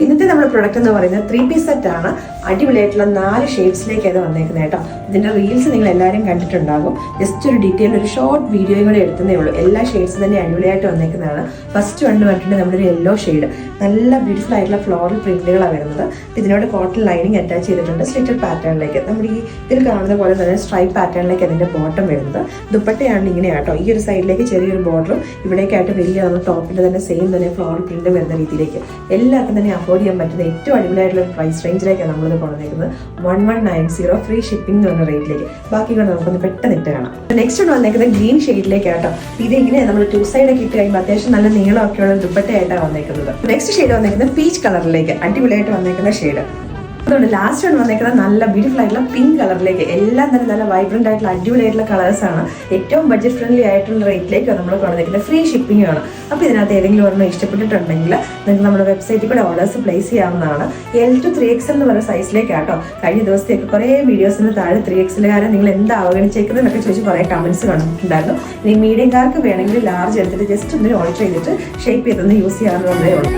ഇന്നത്തെ നമ്മുടെ പ്രൊഡക്റ്റ് എന്ന് പറയുന്നത് 3-piece സെറ്റ് ആണ്. അടിപൊളിയായിട്ടുള്ള 4 ഷെയ്ഡ്സിലേക്ക് അത് വന്നേക്കുന്നത് കേട്ടോ. ഇതിന്റെ റീൽസ് നിങ്ങൾ എല്ലാവരും കണ്ടിട്ടുണ്ടാകും. ജസ്റ്റ് ഒരു ഡീറ്റെയിൽ ഒരു ഷോർട്ട് വീഡിയോയും കൂടെ എടുത്തതേ ഉള്ളൂ. എല്ലാ ഷെയ്ഡ്സും തന്നെ അടിപൊളിയായിട്ട് വന്നേക്കുന്നതാണ്. ഫസ്റ്റ് വൺ പറഞ്ഞിട്ട് നമ്മുടെ ഒരു യെല്ലോ ഷെയ്ഡ്, നല്ല ബ്യൂട്ടിഫുൾ ആയിട്ടുള്ള ഫ്ലോറൽ പ്രിന്റുകളാണ് വരുന്നത്. ഇതിനോട് കോട്ടൺ ലൈനിങ് അറ്റാച്ച് ചെയ്തിട്ടുണ്ട് സ്ലിറ്റഡ് പാറ്റേണിലേക്ക്. നമ്മൾ ഈ ഇതിൽ കാണുന്ന പോലെ തന്നെ സ്ട്രൈപ്പ് പാറ്റേണിലേക്ക് അതിന്റെ ബോട്ടം വരുന്നത്. ദുപ്പട്ടയാണ് ഇങ്ങനെയാട്ടോ. ഈ ഒരു സൈഡിലേക്ക് ചെറിയൊരു ബോർഡറും ഇവിടേക്കായിട്ട് വലിയ നമ്മൾ ടോപ്പിന്റെ തന്നെ സെയിം തന്നെ ഫ്ലോറൽ പ്രിന്റ് വരുന്ന രീതിയിലേക്ക് എല്ലാവർക്കും തന്നെ അഫോർഡ് ചെയ്യാൻ പറ്റുന്ന ഏറ്റവും അടിപൊളിയായിട്ടുള്ള പ്രൈസ് റേഞ്ചിലേക്കാണ് നമ്മളിത് കൊണ്ടുവന്നിരിക്കുന്നത്. 1190 ഫ്രീ ഷിപ്പിംഗ് എന്ന് പറഞ്ഞ റേറ്റിലേക്ക്. ബാക്കി കൊണ്ട് നമുക്കൊന്ന് പെട്ടെന്ന് ഇട്ട് കാണാം. നെക്സ്റ്റ് കൊണ്ട് വന്നേക്കുന്നത് ഗ്രീൻ ഷെയ്ഡിലേക്കാട്ടോ. ഇത് ഇങ്ങനെ നമ്മൾ 2 സൈഡൊക്കെ ഇട്ട് കഴിയുമ്പോൾ അത്യാവശ്യം നല്ല നീളമൊക്കെയുള്ള ദുപ്പട്ടയായിട്ടാണ് വന്നേക്കുന്നത്. നെക്സ്റ്റ് ഷെയ്ഡ് വന്നേക്കുന്നത് പീച്ച് കളറിലേക്ക് അടിപൊളിയായിട്ട് വന്നേക്കുന്ന ഷെയ്ഡ്. അതുകൊണ്ട് ലാസ്റ്റ് വൺ വന്നേക്കുന്നത് നല്ല ബ്യൂട്ടിഫുൾ ആയിട്ടുള്ള പിങ്ക് കളറിലേക്ക്. എല്ലാം തന്നെ നല്ല വൈബ്രന്റ് ആയിട്ടുള്ള അടിപൊളിയായിട്ടുള്ള കളേഴ്സ് ആണ്. ഏറ്റവും ബഡ്ജറ്റ് ഫ്രണ്ട്ലി ആയിട്ടുള്ള റേറ്റിലേക്ക് നമ്മൾ കൊണ്ടുവന്നിരിക്കുന്നത്. ഫ്രീ ഷിപ്പിംഗ് ആണ്. അപ്പോൾ ഇതിനകത്ത് ഏതെങ്കിലും ഒരെണ്ണം ഇഷ്ടപ്പെട്ടിട്ടുണ്ടെങ്കിൽ നിങ്ങൾക്ക് നമ്മുടെ വെബ്സൈറ്റിൽ കൂടെ ഓർഡേഴ്സ് പ്ലേസ് ചെയ്യാവുന്നതാണ്. L to 3XL എന്ന് പറയുന്ന സൈസിലേക്കാട്ടോ. കഴിഞ്ഞ ദിവസത്തേക്ക് കുറേ വീഡിയോസിന് താഴെ 3XL നിങ്ങൾ എന്താ അവഗണിച്ചേക്കുന്നതെന്നൊക്കെ ചോദിച്ച് കുറേ കമന്റ്സ് കണ്ടിട്ടുണ്ടായിരുന്നു. ഇനി മീഡിയംകാർക്ക് വേണമെങ്കിൽ ലാർജ് എടുത്തിട്ട് ജസ്റ്റ് ഒന്ന് ഓൾട്ടർ ചെയ്തിട്ട് ഷേപ്പ് ചെയ്തൊന്ന് യൂസ് ചെയ്യാവുന്നതേ ഉള്ളൂ.